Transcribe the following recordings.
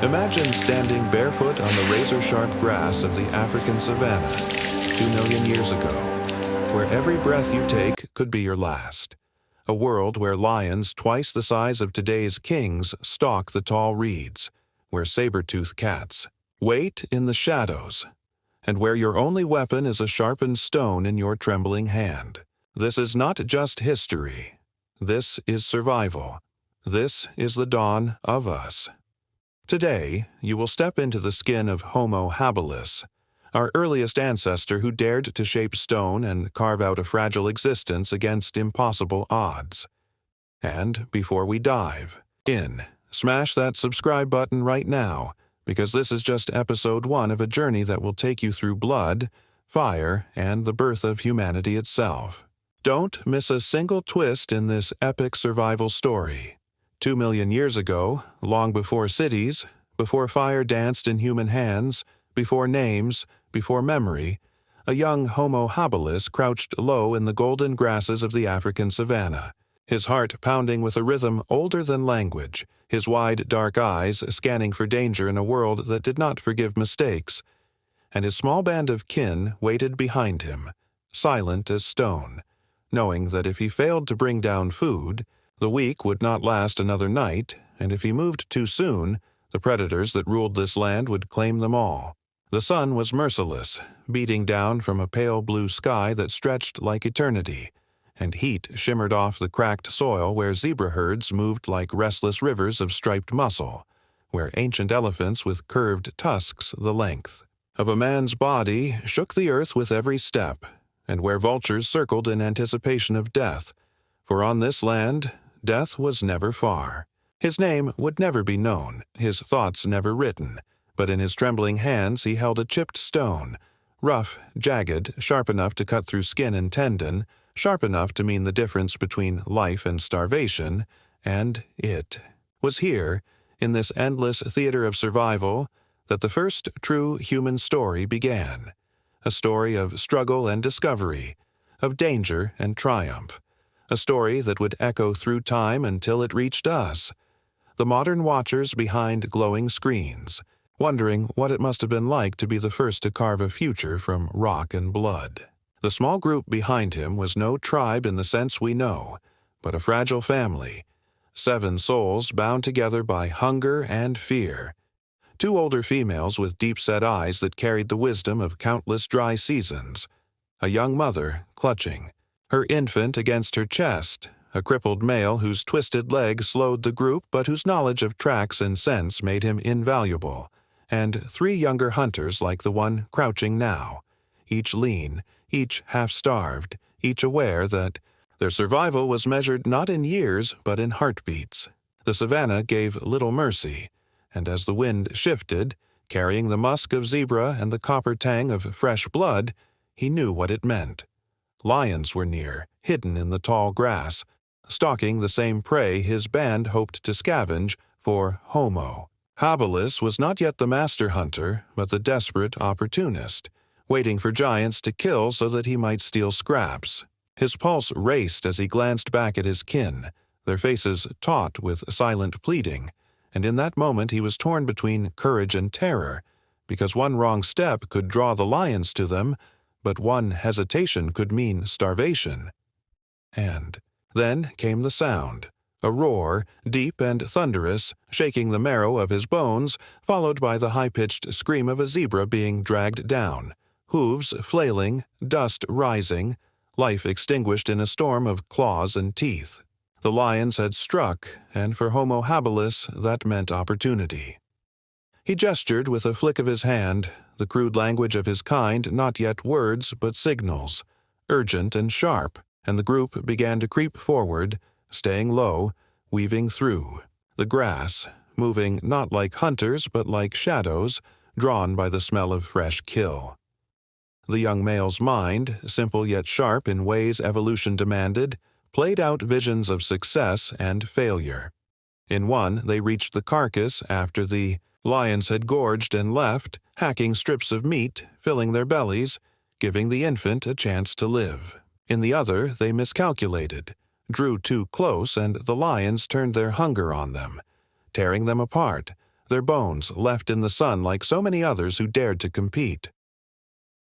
Imagine standing barefoot on the razor-sharp grass of the African savanna 2 million years ago, where every breath you take could be your last. A world where lions twice the size of today's kings stalk the tall reeds, where saber-toothed cats wait in the shadows, and where your only weapon is a sharpened stone in your trembling hand. This is not just history. This is survival. This is the dawn of us. Today, you will step into the skin of Homo habilis, our earliest ancestor who dared to shape stone and carve out a fragile existence against impossible odds. And before we dive in, smash that subscribe button right now, because this is just episode 1 of a journey that will take you through blood, fire, and the birth of humanity itself. Don't miss a single twist in this epic survival story. 2 million years ago, long before cities, before fire danced in human hands, before names, before memory, a young Homo habilis crouched low in the golden grasses of the African savanna, his heart pounding with a rhythm older than language, his wide, dark eyes scanning for danger in a world that did not forgive mistakes, and his small band of kin waited behind him, silent as stone, knowing that if he failed to bring down food, the week would not last another night, and if he moved too soon, the predators that ruled this land would claim them all. The sun was merciless, beating down from a pale blue sky that stretched like eternity, and heat shimmered off the cracked soil where zebra herds moved like restless rivers of striped muscle, where ancient elephants with curved tusks the length of a man's body shook the earth with every step, and where vultures circled in anticipation of death, for on this land, death was never far. His name would never be known, his thoughts never written, but in his trembling hands he held a chipped stone, rough, jagged, sharp enough to cut through skin and tendon, sharp enough to mean the difference between life and starvation, and it was here, in this endless theater of survival, that the first true human story began. A story of struggle and discovery, of danger and triumph. A story that would echo through time until it reached us, the modern watchers behind glowing screens, wondering what it must have been like to be the first to carve a future from rock and blood. The small group behind him was no tribe in the sense we know, but a fragile family, 7 souls bound together by hunger and fear. 2 older females with deep-set eyes that carried the wisdom of countless dry seasons. A young mother clutching her infant against her chest, a crippled male whose twisted leg slowed the group but whose knowledge of tracks and scents made him invaluable, and 3 younger hunters like the one crouching now, each lean, each half-starved, each aware that their survival was measured not in years but in heartbeats. The savanna gave little mercy, and as the wind shifted, carrying the musk of zebra and the copper tang of fresh blood, he knew what it meant. Lions were near, hidden in the tall grass, stalking the same prey his band hoped to scavenge, for Homo habilis was not yet the master hunter, but the desperate opportunist, waiting for giants to kill so that he might steal scraps. His pulse raced as he glanced back at his kin, their faces taut with silent pleading, and in that moment he was torn between courage and terror, because one wrong step could draw the lions to them, but one hesitation could mean starvation. And then came the sound, a roar, deep and thunderous, shaking the marrow of his bones, followed by the high-pitched scream of a zebra being dragged down, hooves flailing, dust rising, life extinguished in a storm of claws and teeth. The lions had struck, and for Homo habilis that meant opportunity. He gestured with a flick of his hand, the crude language of his kind not yet words but signals, urgent and sharp, and the group began to creep forward, staying low, weaving through the grass, moving not like hunters but like shadows, drawn by the smell of fresh kill. The young male's mind, simple yet sharp in ways evolution demanded, played out visions of success and failure. In one, they reached the carcass after the lions had gorged and left, hacking strips of meat, filling their bellies, giving the infant a chance to live. In the other, they miscalculated, drew too close, and the lions turned their hunger on them, tearing them apart, their bones left in the sun like so many others who dared to compete.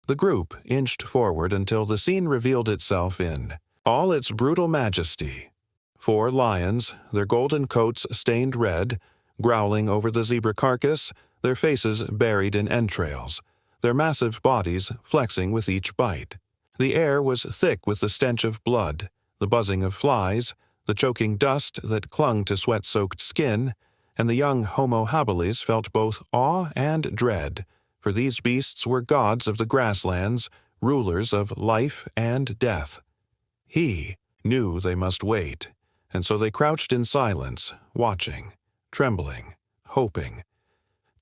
The group inched forward until the scene revealed itself in all its brutal majesty. 4 lions, their golden coats stained red, growling over the zebra carcass, their faces buried in entrails, their massive bodies flexing with each bite. The air was thick with the stench of blood, the buzzing of flies, the choking dust that clung to sweat-soaked skin, and the young Homo habilis felt both awe and dread, for these beasts were gods of the grasslands, rulers of life and death. He knew they must wait, and so they crouched in silence, watching, trembling, hoping.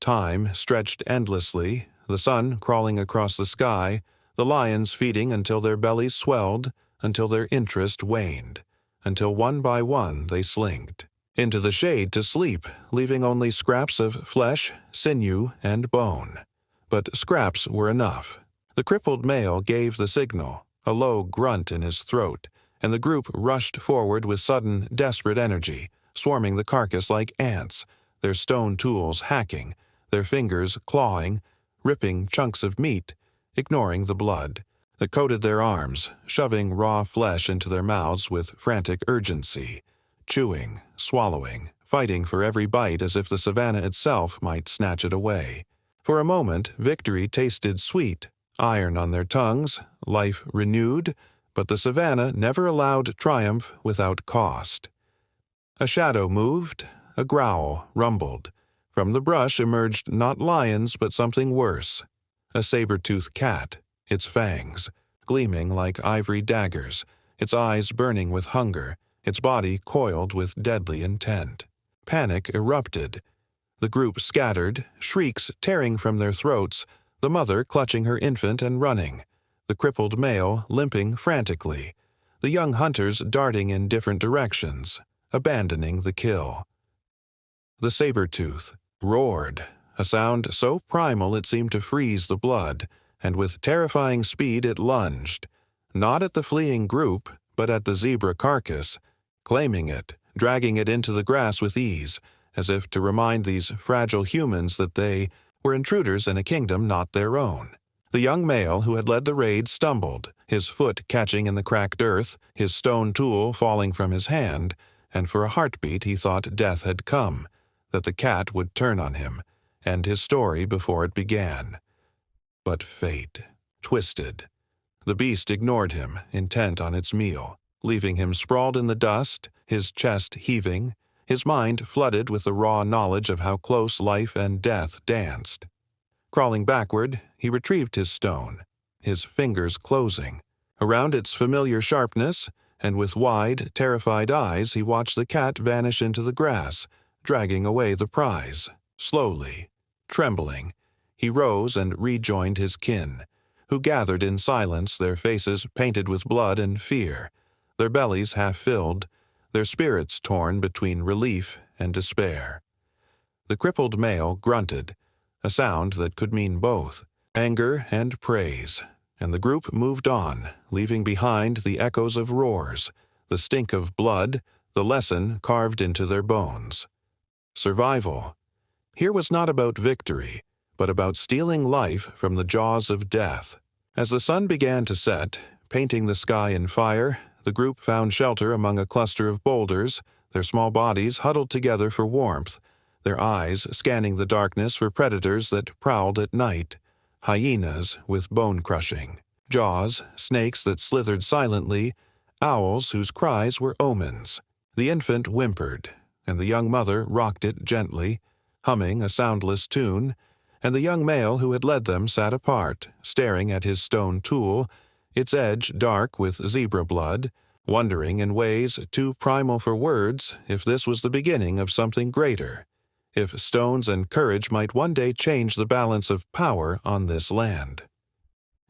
Time stretched endlessly, the sun crawling across the sky, the lions feeding until their bellies swelled, until their interest waned, until one by one they slinked into the shade to sleep, leaving only scraps of flesh, sinew, and bone. But scraps were enough. The crippled male gave the signal, a low grunt in his throat, and the group rushed forward with sudden, desperate energy, swarming the carcass like ants, their stone tools hacking, their fingers clawing, ripping chunks of meat, ignoring the blood that coated their arms, shoving raw flesh into their mouths with frantic urgency, chewing, swallowing, fighting for every bite as if the savannah itself might snatch it away. For a moment, victory tasted sweet, iron on their tongues, life renewed, but the savannah never allowed triumph without cost. A shadow moved, a growl rumbled. From the brush emerged not lions but something worse, a saber-toothed cat, its fangs gleaming like ivory daggers, its eyes burning with hunger, its body coiled with deadly intent. Panic erupted. The group scattered, shrieks tearing from their throats, the mother clutching her infant and running, the crippled male limping frantically, the young hunters darting in different directions, abandoning the kill. The saber-tooth roared, a sound so primal it seemed to freeze the blood, and with terrifying speed it lunged, not at the fleeing group, but at the zebra carcass, claiming it, dragging it into the grass with ease, as if to remind these fragile humans that they were intruders in a kingdom not their own. The young male who had led the raid stumbled, his foot catching in the cracked earth, his stone tool falling from his hand, and for a heartbeat he thought death had come, that the cat would turn on him, end his story before it began. But fate twisted. The beast ignored him, intent on its meal, leaving him sprawled in the dust, his chest heaving, his mind flooded with the raw knowledge of how close life and death danced. Crawling backward, he retrieved his stone, his fingers closing. Around its familiar sharpness, and with wide, terrified eyes he watched the cat vanish into the grass, dragging away the prize. Slowly, trembling, he rose and rejoined his kin, who gathered in silence, their faces painted with blood and fear, their bellies half-filled, their spirits torn between relief and despair. The crippled male grunted, a sound that could mean both, anger and praise, and the group moved on, leaving behind the echoes of roars, the stink of blood, the lesson carved into their bones. Survival. Here was not about victory, but about stealing life from the jaws of death. As the sun began to set, painting the sky in fire, the group found shelter among a cluster of boulders, their small bodies huddled together for warmth, their eyes scanning the darkness for predators that prowled at night, hyenas with bone-crushing jaws, snakes that slithered silently, owls whose cries were omens. The infant whimpered, and the young mother rocked it gently, humming a soundless tune, and the young male who had led them sat apart, staring at his stone tool, its edge dark with zebra blood, wondering in ways too primal for words if this was the beginning of something greater, if stones and courage might one day change the balance of power on this land.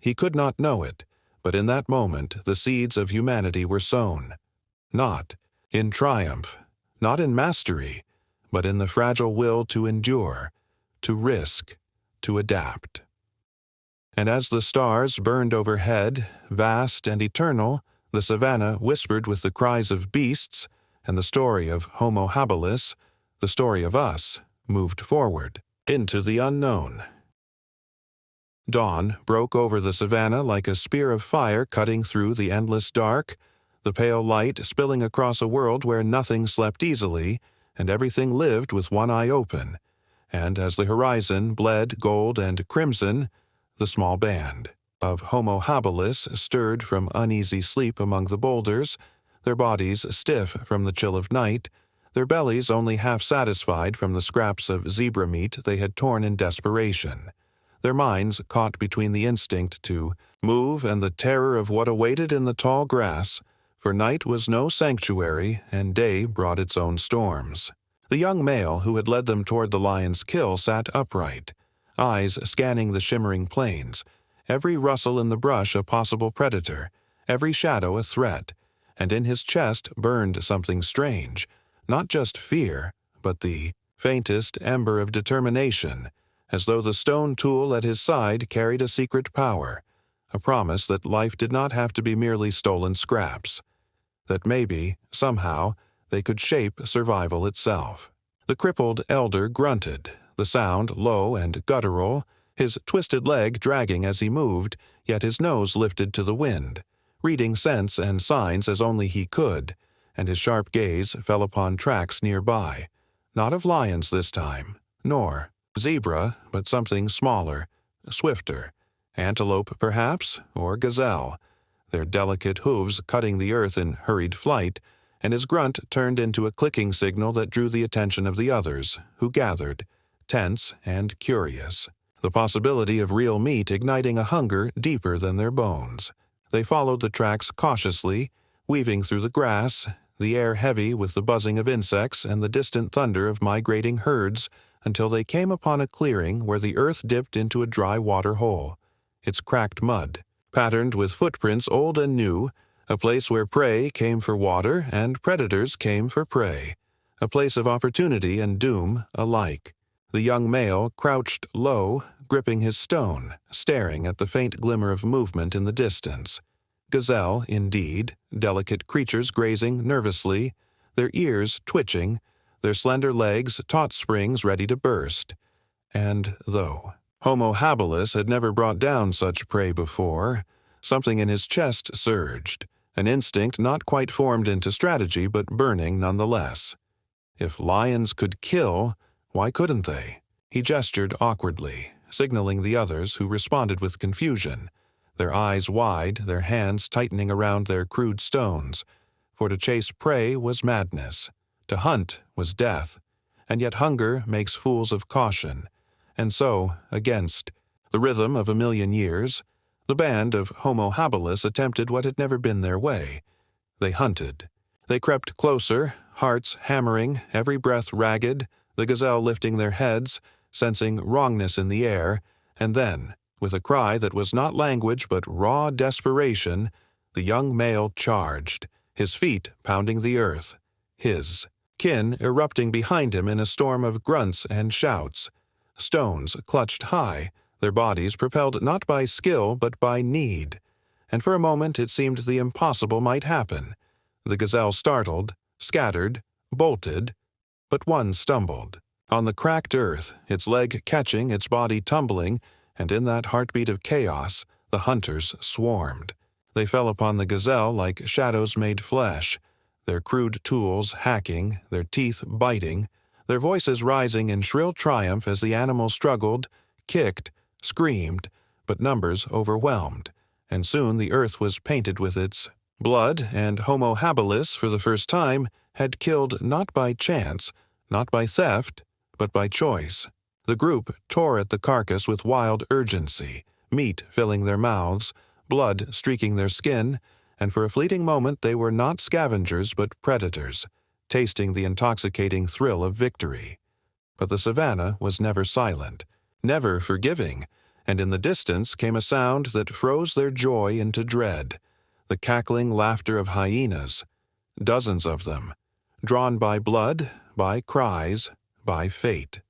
He could not know it, but in that moment the seeds of humanity were sown, not in triumph, not in mastery, but in the fragile will to endure, to risk, to adapt. And as the stars burned overhead, vast and eternal, the savannah whispered with the cries of beasts, and the story of Homo habilis, the story of us, moved forward, into the unknown. Dawn broke over the savannah like a spear of fire cutting through the endless dark, the pale light spilling across a world where nothing slept easily and everything lived with one eye open, and as the horizon bled gold and crimson, the small band of Homo habilis stirred from uneasy sleep among the boulders, their bodies stiff from the chill of night, their bellies only half satisfied from the scraps of zebra meat they had torn in desperation, their minds caught between the instinct to move and the terror of what awaited in the tall grass, for night was no sanctuary and day brought its own storms. The young male who had led them toward the lion's kill sat upright, eyes scanning the shimmering plains, every rustle in the brush a possible predator, every shadow a threat, and in his chest burned something strange, not just fear, but the faintest ember of determination, as though the stone tool at his side carried a secret power, a promise that life did not have to be merely stolen scraps, that maybe, somehow, they could shape survival itself. The crippled elder grunted, the sound low and guttural, his twisted leg dragging as he moved, yet his nose lifted to the wind, reading scents and signs as only he could, and his sharp gaze fell upon tracks nearby, not of lions this time, nor zebra, but something smaller, swifter, antelope perhaps, or gazelle, their delicate hooves cutting the earth in hurried flight, and his grunt turned into a clicking signal that drew the attention of the others, who gathered, tense and curious, the possibility of real meat igniting a hunger deeper than their bones. They followed the tracks cautiously, weaving through the grass, the air heavy with the buzzing of insects and the distant thunder of migrating herds, until they came upon a clearing where the earth dipped into a dry water hole, its cracked mud, patterned with footprints old and new, a place where prey came for water and predators came for prey, a place of opportunity and doom alike. The young male crouched low, gripping his stone, staring at the faint glimmer of movement in the distance. Gazelle, indeed, delicate creatures grazing nervously, their ears twitching, their slender legs taut springs ready to burst. And though Homo habilis had never brought down such prey before, something in his chest surged, an instinct not quite formed into strategy but burning nonetheless. If lions could kill, why couldn't they? He gestured awkwardly, signaling the others who responded with confusion, their eyes wide, their hands tightening around their crude stones, for to chase prey was madness. To hunt was death, and yet hunger makes fools of caution, and so, against the rhythm of a million years, the band of Homo habilis attempted what had never been their way. They hunted. They crept closer, hearts hammering, every breath ragged, the gazelle lifting their heads, sensing wrongness in the air, and then, with a cry that was not language but raw desperation, the young male charged, his feet pounding the earth, his kin erupting behind him in a storm of grunts and shouts. Stones clutched high, their bodies propelled not by skill but by need, and for a moment it seemed the impossible might happen. The gazelle startled, scattered, bolted, but one stumbled. On the cracked earth, its leg catching, its body tumbling, and in that heartbeat of chaos, the hunters swarmed. They fell upon the gazelle like shadows made flesh, their crude tools hacking, their teeth biting, their voices rising in shrill triumph as the animal struggled, kicked, screamed, but numbers overwhelmed, and soon the earth was painted with its blood, and Homo habilis, for the first time, had killed not by chance, not by theft, but by choice. The group tore at the carcass with wild urgency, meat filling their mouths, blood streaking their skin, and for a fleeting moment they were not scavengers but predators, tasting the intoxicating thrill of victory. But the savannah was never silent, never forgiving, and in the distance came a sound that froze their joy into dread, the cackling laughter of hyenas, dozens of them, drawn by blood, by cries, by fate.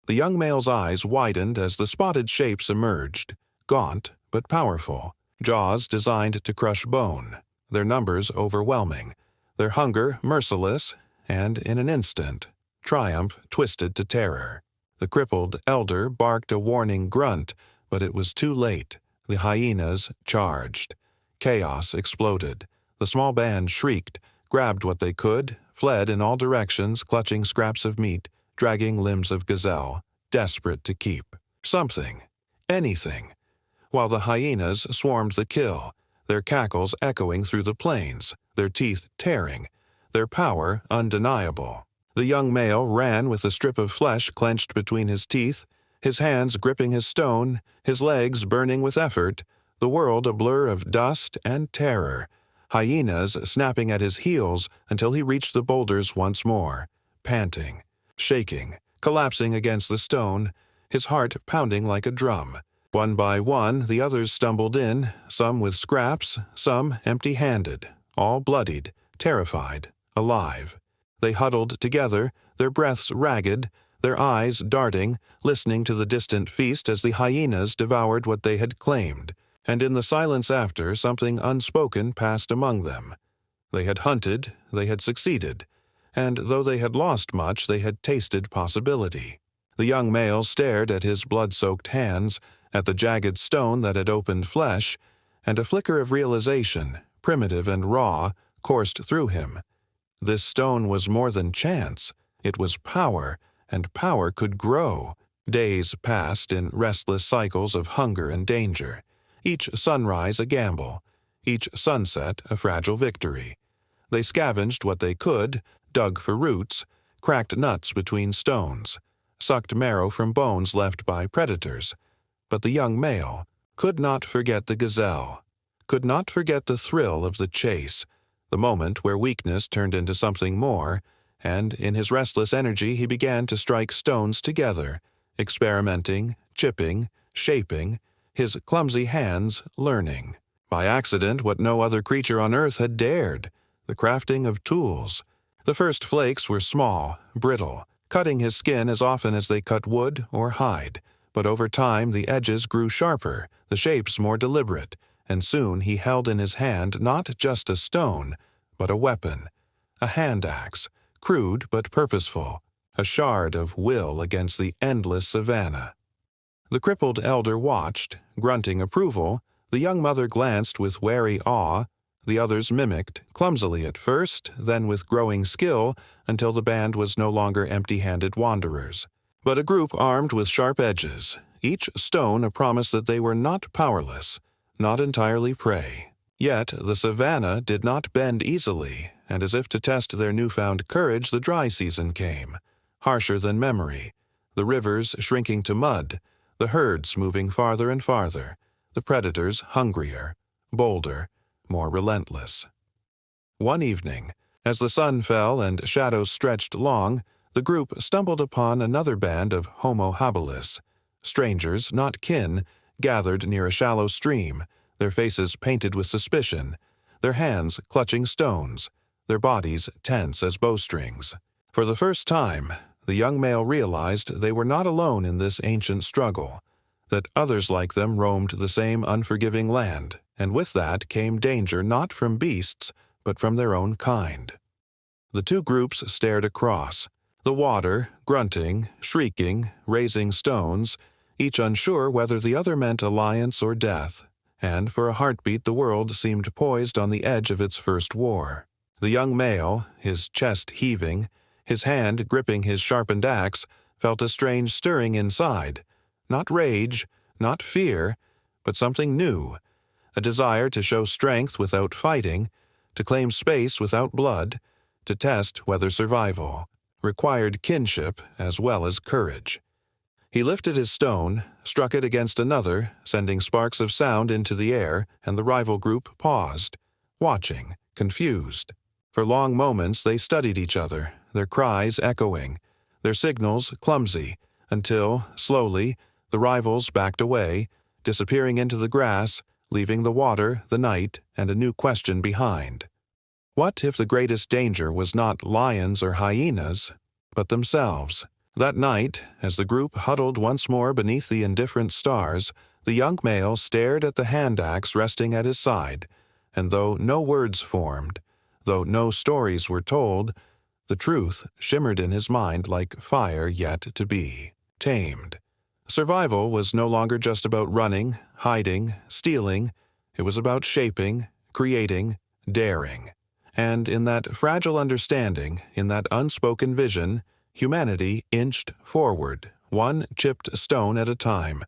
The young male's eyes widened as the spotted shapes emerged, gaunt but powerful, jaws designed to crush bone, their numbers overwhelming, their hunger merciless, and in an instant, triumph twisted to terror. The crippled elder barked a warning grunt, but it was too late. The hyenas charged. Chaos exploded. The small band shrieked, grabbed what they could, fled in all directions, clutching scraps of meat, dragging limbs of gazelle, desperate to keep something, anything, while the hyenas swarmed the kill, their cackles echoing through the plains, their teeth tearing, their power undeniable. The young male ran with a strip of flesh clenched between his teeth, his hands gripping his stone, his legs burning with effort, the world a blur of dust and terror, hyenas snapping at his heels until he reached the boulders once more, panting, shaking, collapsing against the stone, his heart pounding like a drum. One by one, the others stumbled in, some with scraps, some empty-handed, all bloodied, terrified, alive. They huddled together, their breaths ragged, their eyes darting, listening to the distant feast as the hyenas devoured what they had claimed. And in the silence after, something unspoken passed among them. They had hunted, they had succeeded, and though they had lost much, they had tasted possibility. The young male stared at his blood-soaked hands, at the jagged stone that had opened flesh, and a flicker of realization, primitive and raw, coursed through him. This stone was more than chance. It was power, and power could grow. Days passed in restless cycles of hunger and danger. Each sunrise a gamble, each sunset a fragile victory. They scavenged what they could, dug for roots, cracked nuts between stones, sucked marrow from bones left by predators. But the young male could not forget the gazelle, could not forget the thrill of the chase, the moment where weakness turned into something more, and in his restless energy he began to strike stones together, experimenting, chipping, shaping, his clumsy hands learning. By accident what no other creature on earth had dared, the crafting of tools. The first flakes were small, brittle, cutting his skin as often as they cut wood or hide. But over time the edges grew sharper, the shapes more deliberate, and soon he held in his hand not just a stone, but a weapon, a hand axe, crude but purposeful, a shard of will against the endless savanna. The crippled elder watched, grunting approval. The young mother glanced with wary awe. The others mimicked, clumsily at first, then with growing skill, until the band was no longer empty-handed wanderers, but a group armed with sharp edges, each stone a promise that they were not powerless, not entirely prey. Yet the savanna did not bend easily, and as if to test their newfound courage, the dry season came, harsher than memory, the rivers shrinking to mud, the herds moving farther and farther, the predators hungrier, bolder, more relentless. One evening, as the sun fell and shadows stretched long, the group stumbled upon another band of Homo habilis, strangers, not kin, gathered near a shallow stream, their faces painted with suspicion, their hands clutching stones, their bodies tense as bowstrings. For the first time, the young male realized they were not alone in this ancient struggle, that others like them roamed the same unforgiving land, and with that came danger not from beasts, but from their own kind. The two groups stared across, the water, grunting, shrieking, raising stones, each unsure whether the other meant alliance or death, and for a heartbeat the world seemed poised on the edge of its first war. The young male, his chest heaving, his hand gripping his sharpened axe, felt a strange stirring inside, not rage, not fear, but something new, a desire to show strength without fighting, to claim space without blood, to test whether survival required kinship as well as courage. He lifted his stone, struck it against another, sending sparks of sound into the air, and the rival group paused, watching, confused. For long moments they studied each other, their cries echoing, their signals clumsy, until, slowly, the rivals backed away, disappearing into the grass, leaving the water, the night, and a new question behind. What if the greatest danger was not lions or hyenas, but themselves? That night, as the group huddled once more beneath the indifferent stars, the young male stared at the hand axe resting at his side, and though no words formed, though no stories were told, The truth shimmered in his mind like fire yet to be tamed. Survival was no longer just about running, hiding, stealing. It was about shaping, creating, daring. And in that fragile understanding, in that unspoken vision, humanity inched forward, one chipped stone at a time,